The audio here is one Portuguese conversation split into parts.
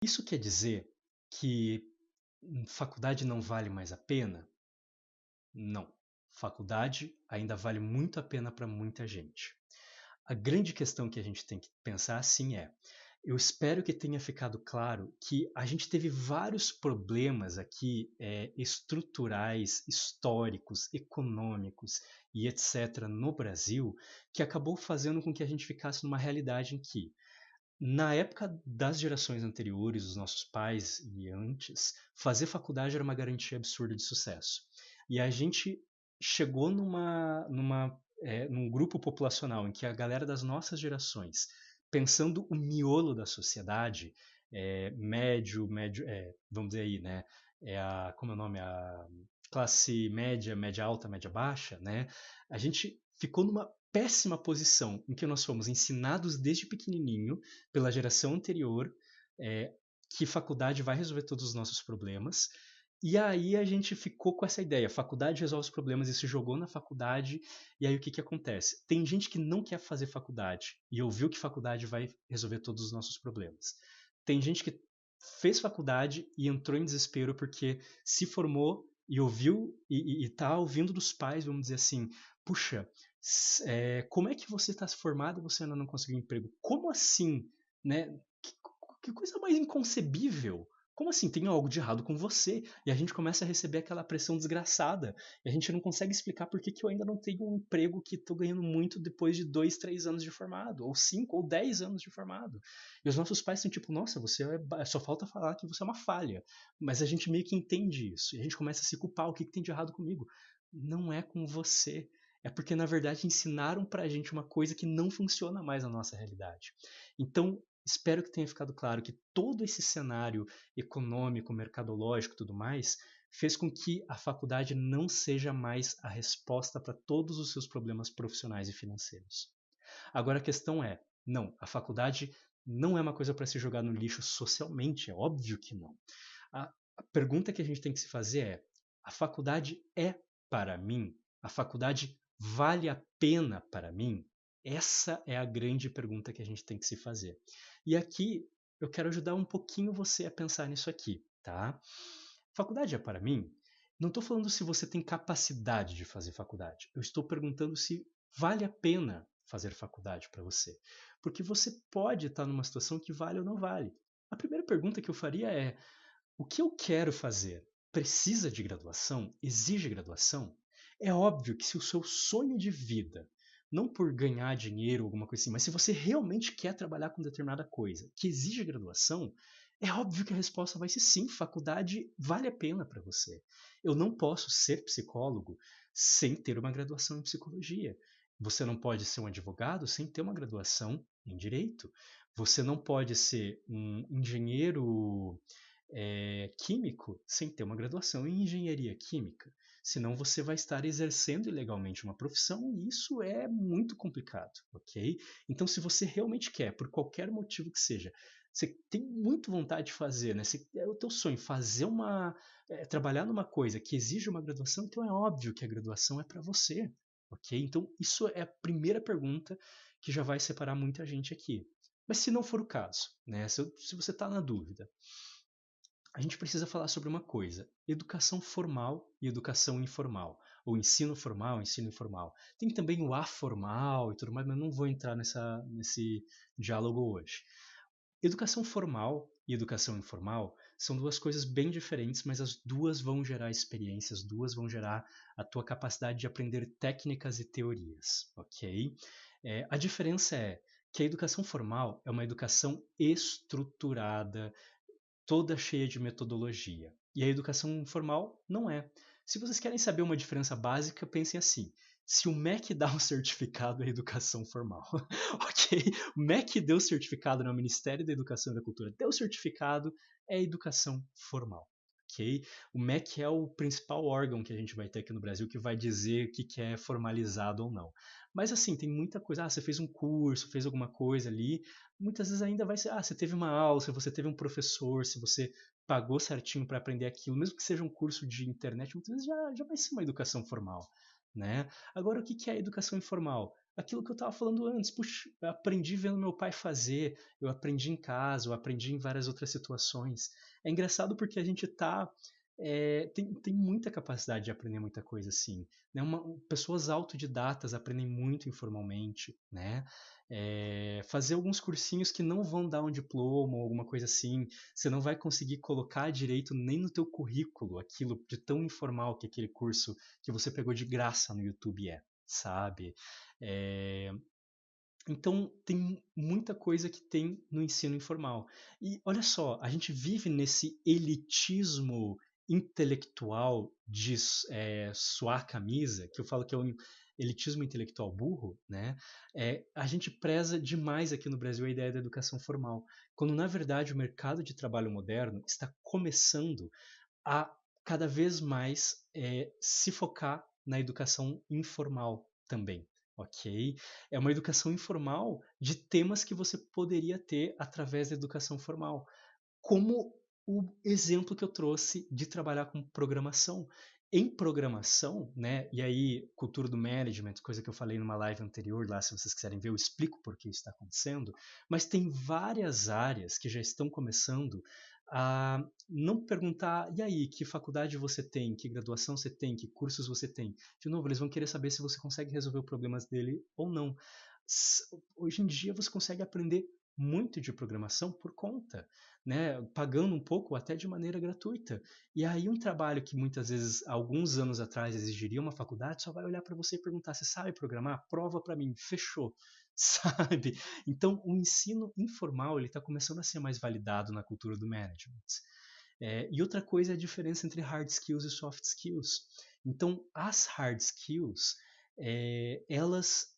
Isso quer dizer que faculdade não vale mais a pena? Não. Faculdade ainda vale muito a pena para muita gente. A grande questão que a gente tem que pensar assim é: eu espero que tenha ficado claro que a gente teve vários problemas aqui estruturais, históricos, econômicos e etc. no Brasil, que acabou fazendo com que a gente ficasse numa realidade em que na época das gerações anteriores, os nossos pais e antes, fazer faculdade era uma garantia absurda de sucesso. E a gente chegou num grupo populacional em que a galera das nossas gerações, pensando o miolo da sociedade, médio, vamos dizer aí, né? Como é o nome? A classe média, média alta, média baixa, né? A gente ficou numa péssima posição em que nós fomos ensinados desde pequenininho pela geração anterior, é, que faculdade vai resolver todos os nossos problemas. E aí a gente ficou com essa ideia, faculdade resolve os problemas e se jogou na faculdade. E aí o que acontece? Tem gente que não quer fazer faculdade e ouviu que faculdade vai resolver todos os nossos problemas. Tem gente que fez faculdade e entrou em desespero porque se formou e ouviu e tá ouvindo dos pais, vamos dizer assim, puxa, como é que você está formado e você ainda não conseguiu um emprego? Como assim? Né? Que, que coisa mais inconcebível! Como assim? Tem algo de errado com você? E a gente começa a receber aquela pressão desgraçada. E a gente não consegue explicar por que eu ainda não tenho um emprego que estou ganhando muito depois de 2, 3 anos de formado, ou 5 ou 10 anos de formado. E os nossos pais são tipo, nossa, só falta falar que você é uma falha. Mas a gente meio que entende isso. E a gente começa a se culpar. O que tem de errado comigo? Não é com você. É porque, na verdade, ensinaram pra gente uma coisa que não funciona mais na nossa realidade. Então, espero que tenha ficado claro que todo esse cenário econômico, mercadológico e tudo mais fez com que a faculdade não seja mais a resposta para todos os seus problemas profissionais e financeiros. Agora a questão é, não, a faculdade não é uma coisa para se jogar no lixo socialmente, é óbvio que não. A pergunta que a gente tem que se fazer é: a faculdade é para mim? A faculdade vale a pena para mim? Essa é a grande pergunta que a gente tem que se fazer. E aqui eu quero ajudar um pouquinho você a pensar nisso aqui, tá? Faculdade é para mim? Não estou falando se você tem capacidade de fazer faculdade. Eu estou perguntando se vale a pena fazer faculdade para você. Porque você pode estar numa situação que vale ou não vale. A primeira pergunta que eu faria é: o que eu quero fazer precisa de graduação? Exige graduação? É óbvio que se o seu sonho de vida, não por ganhar dinheiro ou alguma coisa assim, mas se você realmente quer trabalhar com determinada coisa que exige graduação, é óbvio que a resposta vai ser sim, faculdade vale a pena para você. Eu não posso ser psicólogo sem ter uma graduação em psicologia. Você não pode ser um advogado sem ter uma graduação em direito. Você não pode ser um engenheiro químico sem ter uma graduação em engenharia química. Senão você vai estar exercendo ilegalmente uma profissão e isso é muito complicado, ok? Então, se você realmente quer, por qualquer motivo que seja, você tem muito vontade de fazer, né? É o teu sonho, trabalhar numa coisa que exige uma graduação, então é óbvio que a graduação é para você, ok? Então, isso é a primeira pergunta que já vai separar muita gente aqui. Mas se não for o caso, né? Se você está na dúvida, a gente precisa falar sobre uma coisa: educação formal e educação informal, ou ensino formal, ensino informal. Tem também o aformal e tudo mais, mas não vou entrar nesse diálogo hoje. Educação formal e educação informal são duas coisas bem diferentes, mas as duas vão gerar experiências, as duas vão gerar a tua capacidade de aprender técnicas e teorias, ok? A diferença é que a educação formal é uma educação estruturada, toda cheia de metodologia. E a educação informal não é. Se vocês querem saber uma diferença básica, pensem assim: se o MEC dá um certificado, é educação formal. Ok? O MEC deu certificado, no Ministério da Educação e da Cultura deu certificado, é educação formal. Ok? O MEC é o principal órgão que a gente vai ter aqui no Brasil que vai dizer o que é formalizado ou não. Mas assim, tem muita coisa. Você fez um curso, fez alguma coisa ali, muitas vezes ainda vai ser, você teve uma aula, se você teve um professor, se você pagou certinho para aprender aquilo, mesmo que seja um curso de internet, muitas vezes já vai ser uma educação formal, né? Agora, o que é a educação informal? aquilo que eu estava falando antes. Puxa, eu aprendi vendo meu pai fazer, eu aprendi em casa, eu aprendi em várias outras situações. É engraçado porque a gente tem muita capacidade de aprender muita coisa assim. Né? Pessoas autodidatas aprendem muito informalmente, né? Fazer alguns cursinhos que não vão dar um diploma ou alguma coisa assim, você não vai conseguir colocar direito nem no teu currículo aquilo de tão informal que aquele curso que você pegou de graça no YouTube sabe? É, então, tem muita coisa que tem no ensino informal. E olha só, a gente vive nesse elitismo intelectual de suar camisa, que eu falo que é um elitismo intelectual burro, né? A gente preza demais aqui no Brasil a ideia da educação formal, quando na verdade o mercado de trabalho moderno está começando a cada vez mais se focar na educação informal também, ok? É uma educação informal de temas que você poderia ter através da educação formal, como o exemplo que eu trouxe de trabalhar com programação. Em programação, né? E aí, cultura do management, coisa que eu falei numa live anterior, lá, se vocês quiserem ver, eu explico por que isso está acontecendo. Mas tem várias áreas que já estão começando a não perguntar, e aí, que faculdade você tem, que graduação você tem, que cursos você tem. De novo, eles vão querer saber se você consegue resolver os problemas dele ou não. Hoje em dia você consegue aprender muito de programação por conta, né, pagando um pouco até de maneira gratuita. E aí um trabalho que muitas vezes, alguns anos atrás, exigiria uma faculdade, só vai olhar para você e perguntar: você sabe programar? Prova para mim, fechou. Sabe? Então, o ensino informal ele está começando a ser mais validado na cultura do management. E outra coisa é a diferença entre hard skills e soft skills. Então, as hard skills, elas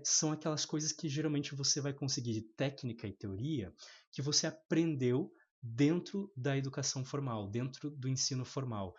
são aquelas coisas que geralmente você vai conseguir de técnica e teoria que você aprendeu dentro da educação formal, dentro do ensino formal.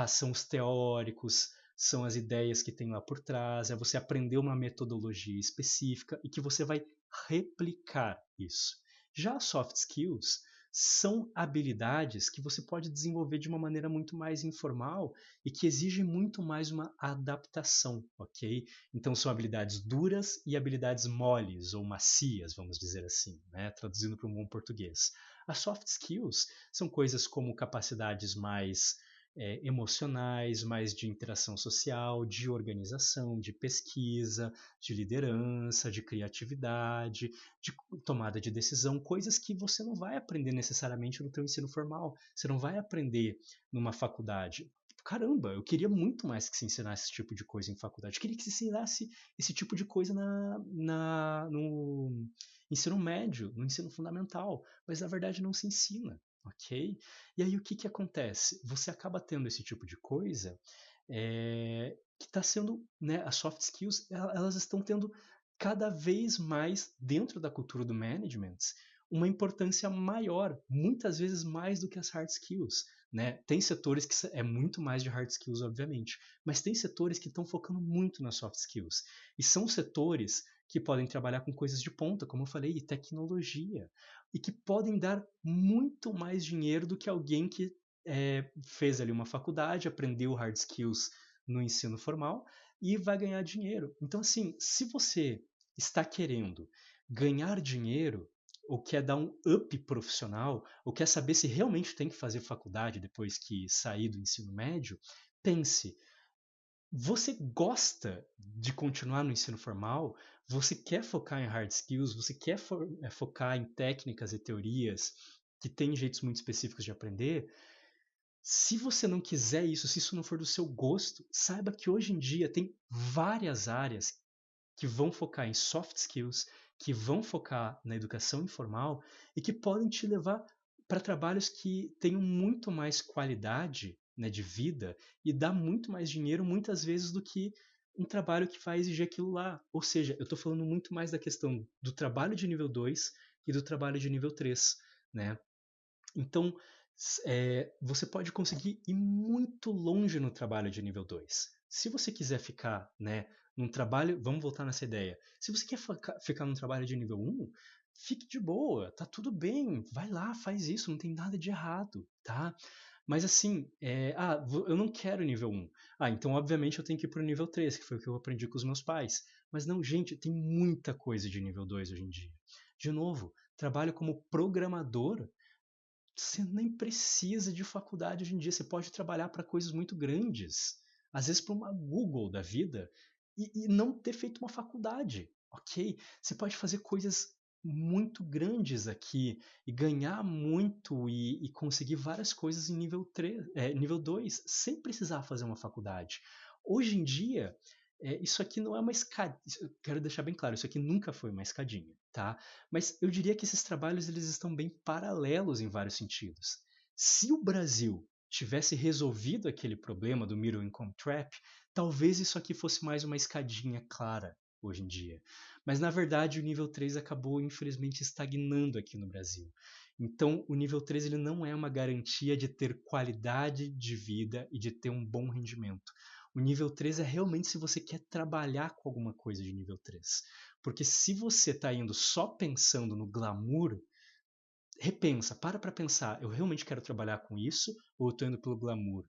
São os teóricos, são as ideias que tem lá por trás, é você aprender uma metodologia específica e que você vai replicar isso. Já as soft skills são habilidades que você pode desenvolver de uma maneira muito mais informal e que exigem muito mais uma adaptação, ok? Então são habilidades duras e habilidades moles ou macias, vamos dizer assim, né? Traduzindo para um bom português. As soft skills são coisas como capacidades mais emocionais, mais de interação social, de organização, de pesquisa, de liderança, de criatividade, de tomada de decisão, coisas que você não vai aprender necessariamente no teu ensino formal, você não vai aprender numa faculdade. Caramba, eu queria muito mais que se ensinasse esse tipo de coisa em faculdade. Eu queria que se ensinasse esse tipo de coisa no ensino médio, no ensino fundamental, mas na verdade não se ensina, ok? E aí o que acontece? Você acaba tendo esse tipo de coisa que está sendo, né, as soft skills, elas estão tendo cada vez mais dentro da cultura do management uma importância maior, muitas vezes mais do que as hard skills. Né? Tem setores que é muito mais de hard skills, obviamente, mas tem setores que estão focando muito nas soft skills. E são setores que podem trabalhar com coisas de ponta, como eu falei, e tecnologia, e que podem dar muito mais dinheiro do que alguém que fez ali uma faculdade, aprendeu hard skills no ensino formal e vai ganhar dinheiro. Então, assim, se você está querendo ganhar dinheiro, ou quer dar um up profissional, ou quer saber se realmente tem que fazer faculdade depois que sair do ensino médio, pense, você gosta de continuar no ensino formal? Você quer focar em hard skills? Você quer focar em técnicas e teorias que têm jeitos muito específicos de aprender? Se você não quiser isso, se isso não for do seu gosto, saiba que hoje em dia tem várias áreas que vão focar em soft skills, que vão focar na educação informal e que podem te levar para trabalhos que tenham muito mais qualidade, né, de vida e dá muito mais dinheiro muitas vezes do que um trabalho que vai exigir aquilo lá. Ou seja, eu estou falando muito mais da questão do trabalho de nível 2 e do trabalho de nível 3, né? Então, você pode conseguir ir muito longe no trabalho de nível 2. Se você quiser ficar, né, num trabalho, vamos voltar nessa ideia. Se você quer ficar num trabalho de nível 1, fique de boa, tá tudo bem, vai lá, faz isso, não tem nada de errado, tá? Mas assim, eu não quero nível 1. Então obviamente eu tenho que ir pro nível 3, que foi o que eu aprendi com os meus pais. Mas não, gente, tem muita coisa de nível 2 hoje em dia. De novo, trabalho como programador, você nem precisa de faculdade hoje em dia. Você pode trabalhar para coisas muito grandes. Às vezes para uma Google da vida e não ter feito uma faculdade, ok? Você pode fazer coisas muito grandes aqui e ganhar muito e conseguir várias coisas em nível 3, nível 2, sem precisar fazer uma faculdade. Hoje em dia, isso aqui não é uma escada. Quero deixar bem claro, isso aqui nunca foi uma escadinha, tá? Mas eu diria que esses trabalhos eles estão bem paralelos em vários sentidos. Se o Brasil tivesse resolvido aquele problema do Middle Income Trap, talvez isso aqui fosse mais uma escadinha clara hoje em dia. Mas na verdade o nível 3 acabou infelizmente estagnando aqui no Brasil. Então o nível 3 ele não é uma garantia de ter qualidade de vida e de ter um bom rendimento. O nível 3 é realmente se você quer trabalhar com alguma coisa de nível 3. Porque se você está indo só pensando no glamour, repensa, para pensar, eu realmente quero trabalhar com isso ou eu estou indo pelo glamour?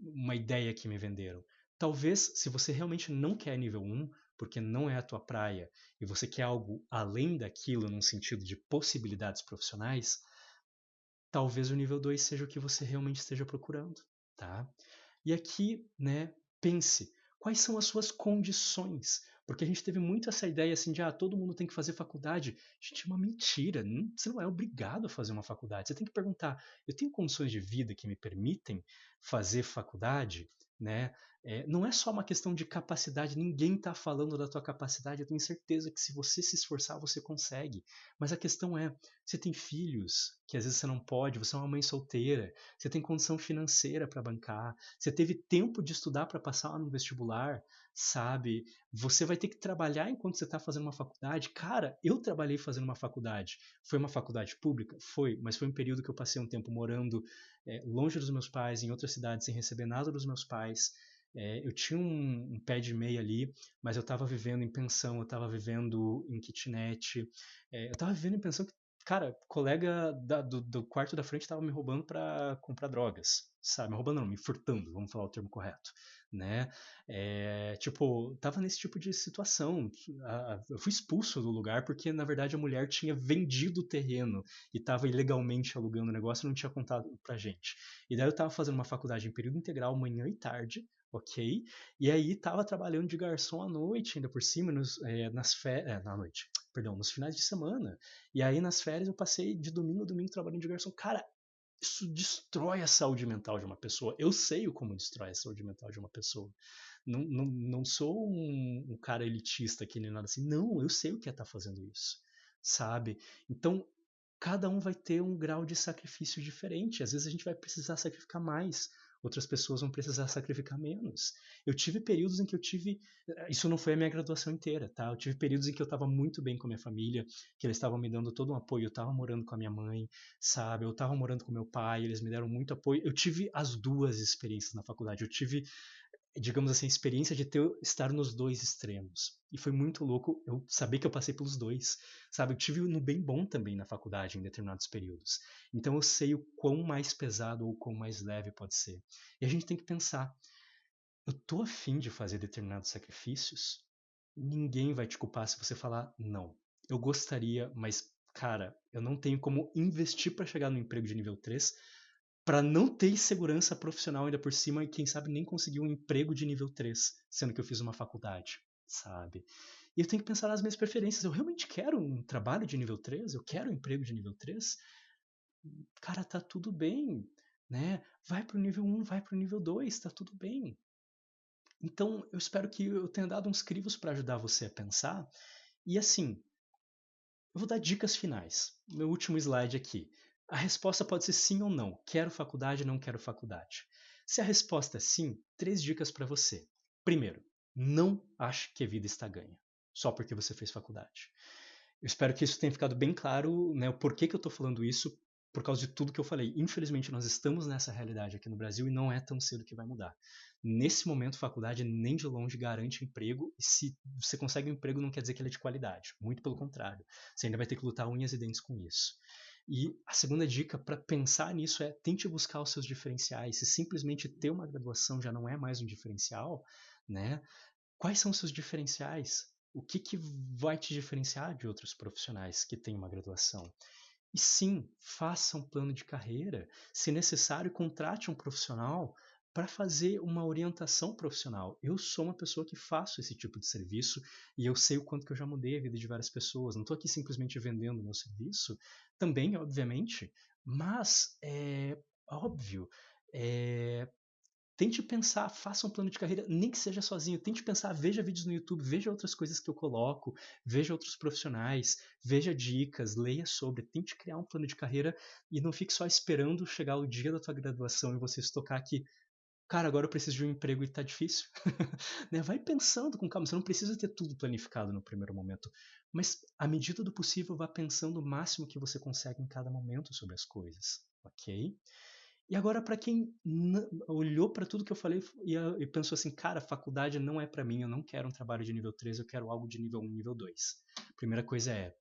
Uma ideia que me venderam. Talvez, se você realmente não quer nível 1, porque não é a tua praia, e você quer algo além daquilo num sentido de possibilidades profissionais, talvez o nível 2 seja o que você realmente esteja procurando, tá? E aqui, né, pense, quais são as suas condições? Porque a gente teve muito essa ideia assim de, todo mundo tem que fazer faculdade. Gente, é uma mentira. Você não é obrigado a fazer uma faculdade. Você tem que perguntar, eu tenho condições de vida que me permitem fazer faculdade, né? Não é só uma questão de capacidade, ninguém está falando da tua capacidade, eu tenho certeza que se você se esforçar, você consegue. Mas a questão é, você tem filhos, que às vezes você não pode, você é uma mãe solteira, você tem condição financeira para bancar, você teve tempo de estudar para passar no vestibular, sabe? Você vai ter que trabalhar enquanto você está fazendo uma faculdade. Cara, eu trabalhei fazendo uma faculdade. Foi uma faculdade pública? Foi, mas foi um período que eu passei um tempo morando longe dos meus pais, em outra cidade, sem receber nada dos meus pais. Eu tinha um pé de meia ali, mas eu estava vivendo em pensão, eu estava vivendo em kitnet, eu estava vivendo em pensão que, cara, colega do quarto da frente estava me roubando para comprar drogas, sabe? Me roubando não, me furtando, vamos falar o termo correto, né? Tipo, tava nesse tipo de situação. Eu fui expulso do lugar porque, na verdade, a mulher tinha vendido o terreno e estava ilegalmente alugando o negócio e não tinha contado pra gente. E daí eu estava fazendo uma faculdade em período integral, manhã e tarde, ok? E aí tava trabalhando de garçom à noite, ainda por cima, na noite, perdão, nos finais de semana. E aí nas férias eu passei de domingo a domingo trabalhando de garçom. Cara, isso destrói a saúde mental de uma pessoa. Eu sei como destrói a saúde mental de uma pessoa. Não sou um cara elitista aqui nem nada assim. Não, eu sei o que é estar fazendo isso, sabe? Então, cada um vai ter um grau de sacrifício diferente. Às vezes a gente vai precisar sacrificar mais, outras pessoas vão precisar sacrificar menos. Eu tive períodos em que eu tive. Isso não foi a minha graduação inteira, tá? Eu tive períodos em que eu estava muito bem com a minha família, que eles estavam me dando todo um apoio. Eu estava morando com a minha mãe, sabe? Eu estava morando com meu pai, eles me deram muito apoio. Eu tive as duas experiências na faculdade. Eu tive, digamos assim, a experiência de estar nos dois extremos. E foi muito louco eu saber que eu passei pelos dois, sabe? Eu tive no bem bom também na faculdade em determinados períodos. Então eu sei o quão mais pesado ou quão mais leve pode ser. E a gente tem que pensar, eu tô afim de fazer determinados sacrifícios? Ninguém vai te culpar se você falar não. Eu gostaria, mas cara, eu não tenho como investir para chegar no emprego de nível 3 para não ter segurança profissional ainda por cima e quem sabe nem conseguir um emprego de nível 3, sendo que eu fiz uma faculdade, sabe? E eu tenho que pensar nas minhas preferências. Eu realmente quero um trabalho de nível 3? Eu quero um emprego de nível 3? Cara, tá tudo bem, né? Vai pro nível 1, vai pro nível 2, tá tudo bem. Então, eu espero que eu tenha dado uns crivos para ajudar você a pensar. E assim, eu vou dar dicas finais. Meu último slide aqui. A resposta pode ser sim ou não. Quero faculdade, não quero faculdade. Se a resposta é sim, 3 dicas para você. Primeiro, não ache que a vida está ganha, só porque você fez faculdade. Eu espero que isso tenha ficado bem claro, né, o porquê que eu estou falando isso, por causa de tudo que eu falei. Infelizmente, nós estamos nessa realidade aqui no Brasil e não é tão cedo que vai mudar. Nesse momento, faculdade nem de longe garante emprego, e se você consegue um emprego não quer dizer que ele é de qualidade, muito pelo contrário. Você ainda vai ter que lutar unhas e dentes com isso. E a segunda dica para pensar nisso é tente buscar os seus diferenciais. Se simplesmente ter uma graduação já não é mais um diferencial, né? Quais são os seus diferenciais? O que, que vai te diferenciar de outros profissionais que têm uma graduação? E sim, faça um plano de carreira. Se necessário, contrate um profissional para fazer uma orientação profissional. Eu sou uma pessoa que faço esse tipo de serviço e eu sei o quanto que eu já mudei a vida de várias pessoas. Não estou aqui simplesmente vendendo meu serviço, também, obviamente, mas é óbvio, é, tente pensar, faça um plano de carreira, nem que seja sozinho. Tente pensar, veja vídeos no YouTube, veja outras coisas que eu coloco, veja outros profissionais, veja dicas, leia sobre, tente criar um plano de carreira e não fique só esperando chegar o dia da tua graduação e você se tocar que, cara, agora eu preciso de um emprego e tá difícil. Né? Vai pensando com calma, você não precisa ter tudo planificado no primeiro momento, mas à medida do possível, vá pensando o máximo que você consegue em cada momento sobre as coisas, ok? E agora, para quem olhou para tudo que eu falei e pensou assim, cara, faculdade não é para mim, eu não quero um trabalho de nível 3, eu quero algo de nível 1, nível 2. Primeira coisa é,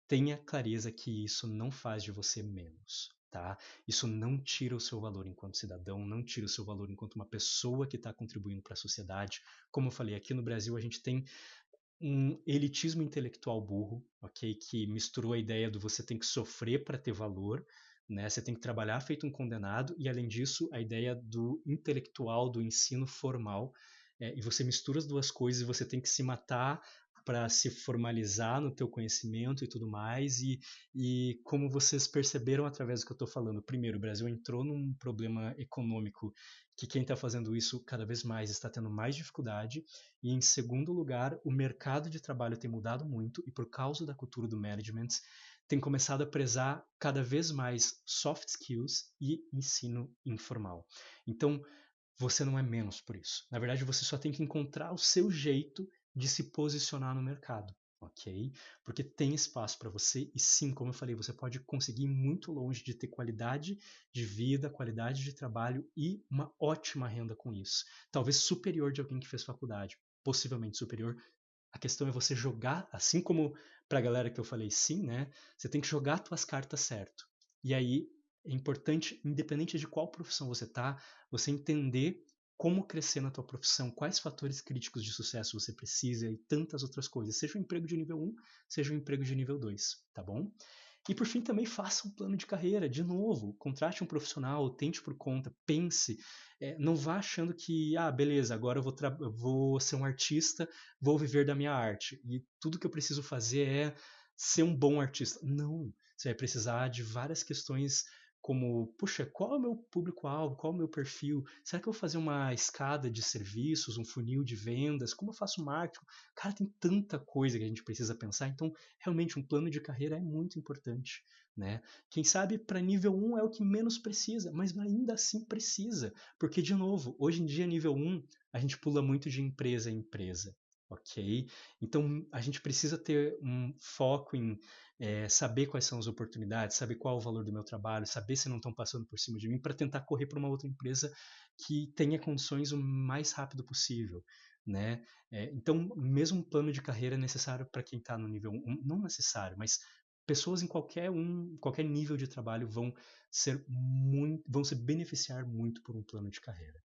tenha clareza que isso não faz de você menos, tá? Isso não tira o seu valor enquanto cidadão, não tira o seu valor enquanto uma pessoa que está contribuindo para a sociedade. Como eu falei, aqui no Brasil a gente tem um elitismo intelectual burro, ok? Que misturou a ideia do você tem que sofrer para ter valor, né? Você tem que trabalhar feito um condenado e além disso a ideia do intelectual do ensino formal, e você mistura as duas coisas e você tem que se matar para se formalizar no teu conhecimento e tudo mais e como vocês perceberam através do que eu estou falando, primeiro o Brasil entrou num problema econômico que quem está fazendo isso cada vez mais está tendo mais dificuldade e, em segundo lugar, o mercado de trabalho tem mudado muito e, por causa da cultura do management, tem começado a prezar cada vez mais soft skills e ensino informal. Então, você não é menos por isso. Na verdade, você só tem que encontrar o seu jeito de se posicionar no mercado, ok? Porque tem espaço para você e sim, como eu falei, você pode conseguir ir muito longe de ter qualidade de vida, qualidade de trabalho e uma ótima renda com isso. Talvez superior de alguém que fez faculdade, possivelmente superior. A questão é você jogar, assim como para a galera que eu falei sim, né? Você tem que jogar suas cartas certo. E aí é importante, independente de qual profissão você tá, você entender como crescer na tua profissão, quais fatores críticos de sucesso você precisa e tantas outras coisas, seja um emprego de nível 1, seja um emprego de nível 2, tá bom? E por fim também faça um plano de carreira, de novo, contrate um profissional, tente por conta, pense, não vá achando que, beleza, agora eu vou ser um artista, vou viver da minha arte e tudo que eu preciso fazer é ser um bom artista. Não, você vai precisar de várias questões como, puxa, qual é o meu público-alvo, qual é o meu perfil? Será que eu vou fazer uma escada de serviços, um funil de vendas? Como eu faço marketing? Cara, tem tanta coisa que a gente precisa pensar, então realmente um plano de carreira é muito importante, né? Quem sabe para nível 1 é o que menos precisa, mas ainda assim precisa, porque de novo, hoje em dia nível 1 a gente pula muito de empresa em empresa, ok? Então a gente precisa ter um foco em saber quais são as oportunidades, saber qual é o valor do meu trabalho, saber se não estão passando por cima de mim para tentar correr para uma outra empresa que tenha condições o mais rápido possível, né? Então, mesmo um plano de carreira é necessário para quem está no nível 1, não necessário, mas pessoas em qualquer nível de trabalho vão se beneficiar muito por um plano de carreira.